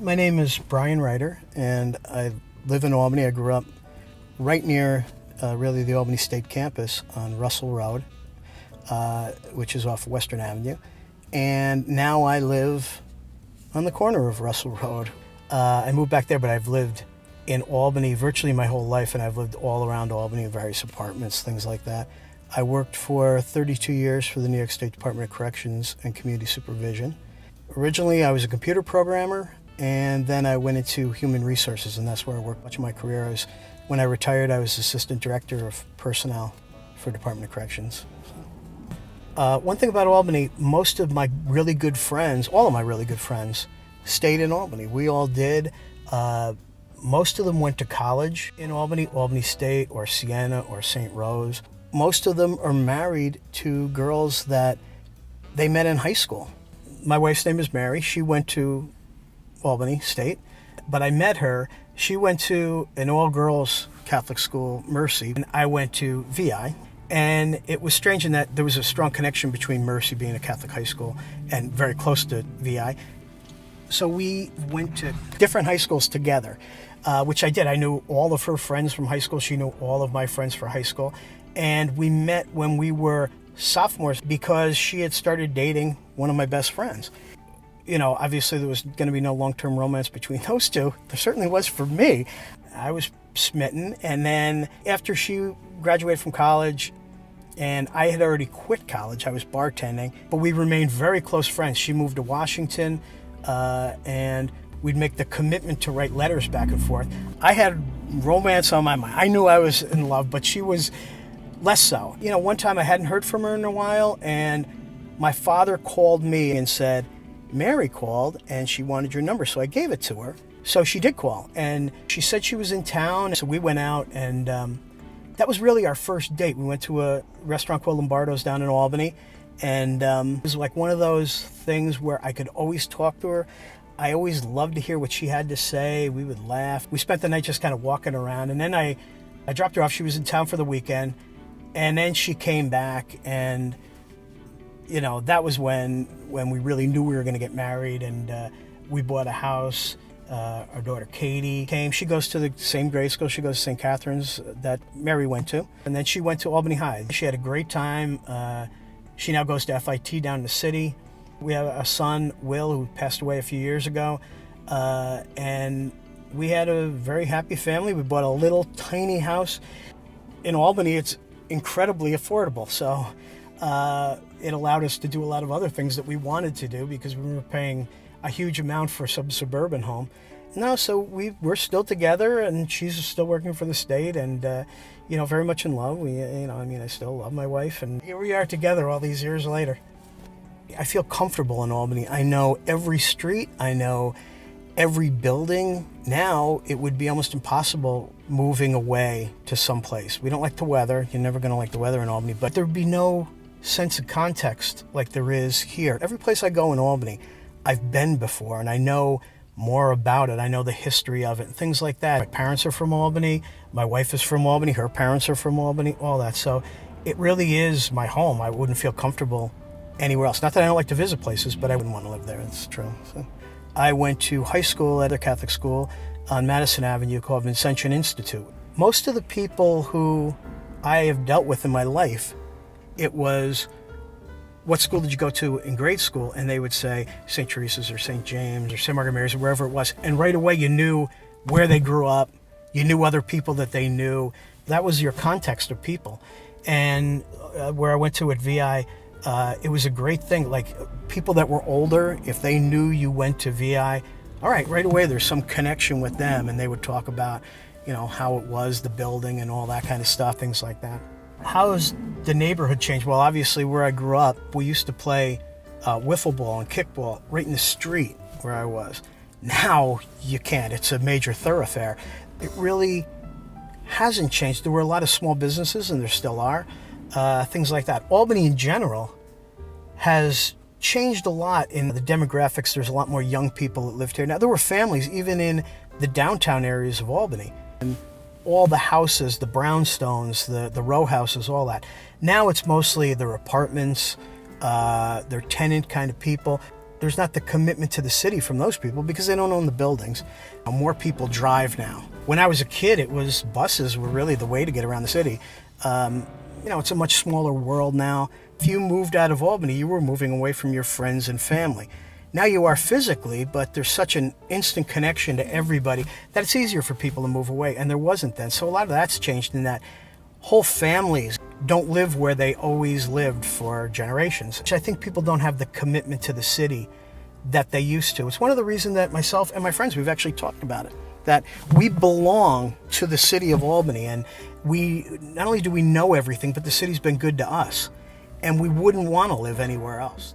My name is Brian Ryder, and I live in Albany. I grew up right near really the Albany State campus on Russell Road, which is off Western Avenue. And now I live on the corner of Russell Road. I moved back there, but I've lived in Albany virtually my whole life, and I've lived all around Albany in various apartments, things like that. I worked for 32 years for the New York State Department of Corrections and Community Supervision. Originally, I was a computer programmer, and then I went into human resources, and that's where I worked much of my career. When I retired, I was assistant director of personnel for Department of Corrections. One thing about Albany, most of my really good friends, all of my really good friends, stayed in Albany. We all did. Most of them went to college in Albany, Albany State or Siena or St. Rose. Most of them are married to girls that they met in high school. My wife's name is Mary. She went to Albany State, but I met her. She went to an all-girls Catholic school, Mercy, and I went to VI. And it was strange in that there was a strong connection between Mercy being a Catholic high school and very close to VI. So we went to different high schools together, which I did. I knew all of her friends from high school. She knew all of my friends from high school. And we met when we were sophomores because she had started dating one of my best friends. You know, obviously there was going to be no long-term romance between those two. There certainly was for me. I was smitten. And then after she graduated from college, and I had already quit college, I was bartending, but we remained very close friends. She moved to Washington, and we'd make the commitment to write letters back and forth. I had romance on my mind. I knew I was in love, but she was less so. You know, one time I hadn't heard from her in a while, and my father called me and said, Mary called and she wanted your number, so I gave it to her. So she did call, and she said she was in town, so we went out, and that was really our first date. We went to a restaurant called Lombardo's down in Albany, and it was like one of those things where I could always talk to her. I always loved to hear what she had to say. We would laugh. We spent the night just kind of walking around, and then I dropped her off. She was in town for the weekend, and then she came back, and you know, that was when we really knew we were going to get married, and we bought a house. Our daughter Katie came. She goes to the same grade school. She goes to St. Catherine's that Mary went to. And then she went to Albany High. She had a great time. She now goes to FIT down in the city. We have a son, Will, who passed away a few years ago. And we had a very happy family. We bought a little tiny house. In Albany, it's incredibly affordable. So it allowed us to do a lot of other things that we wanted to do because we were paying a huge amount for some suburban home. No, so we're still together, and she's still working for the state, and you know, very much in love. I still love my wife, and here we are together all these years later. I feel comfortable in Albany. I know every street. I know every building. Now it would be almost impossible moving away to someplace. We don't like the weather. You're never going to like the weather in Albany, but there'd be no sense of context like there is here. Every place I go in Albany, I've been before, and I know more about it. I know the history of it and things like that. My parents are from Albany. My wife is from Albany. Her parents are from Albany, all that. So it really is my home. I wouldn't feel comfortable anywhere else. Not that I don't like to visit places, but I wouldn't want to live there. That's true. So I went to high school at a Catholic school on Madison Avenue called Vincentian Institute. Most of the people who I have dealt with in my life, it was, what school did you go to in grade school? And they would say St. Teresa's or St. James or St. Margaret Mary's or wherever it was. And right away you knew where they grew up. You knew other people that they knew. That was your context of people. And where I went to at VI, it was a great thing. Like people that were older, if they knew you went to VI, all right away there's some connection with them. And they would talk about, you know, how it was, the building and all that kind of stuff, things like that. How has the neighborhood changed? Well, obviously where I grew up, we used to play wiffle ball and kickball right in the street where I was. Now you can't. It's a major thoroughfare. It really hasn't changed. There were a lot of small businesses, and there still are, things like that. Albany in general has changed a lot in the demographics. There's a lot more young people that lived here. Now, there were families even in the downtown areas of Albany. And all the houses, the brownstones, the row houses, all that. Now it's mostly their apartments, they're tenant kind of people. There's not the commitment to the city from those people because they don't own the buildings. More people drive now. When I was a kid, buses were really the way to get around the city. It's a much smaller world now. If you moved out of Albany, you were moving away from your friends and family. Now you are physically, but there's such an instant connection to everybody that it's easier for people to move away, and there wasn't then. So a lot of that's changed in that whole families don't live where they always lived for generations, which I think people don't have the commitment to the city that they used to. It's one of the reasons that myself and my friends, we've actually talked about it, that we belong to the city of Albany, and we not only do we know everything, but the city's been good to us, and we wouldn't want to live anywhere else.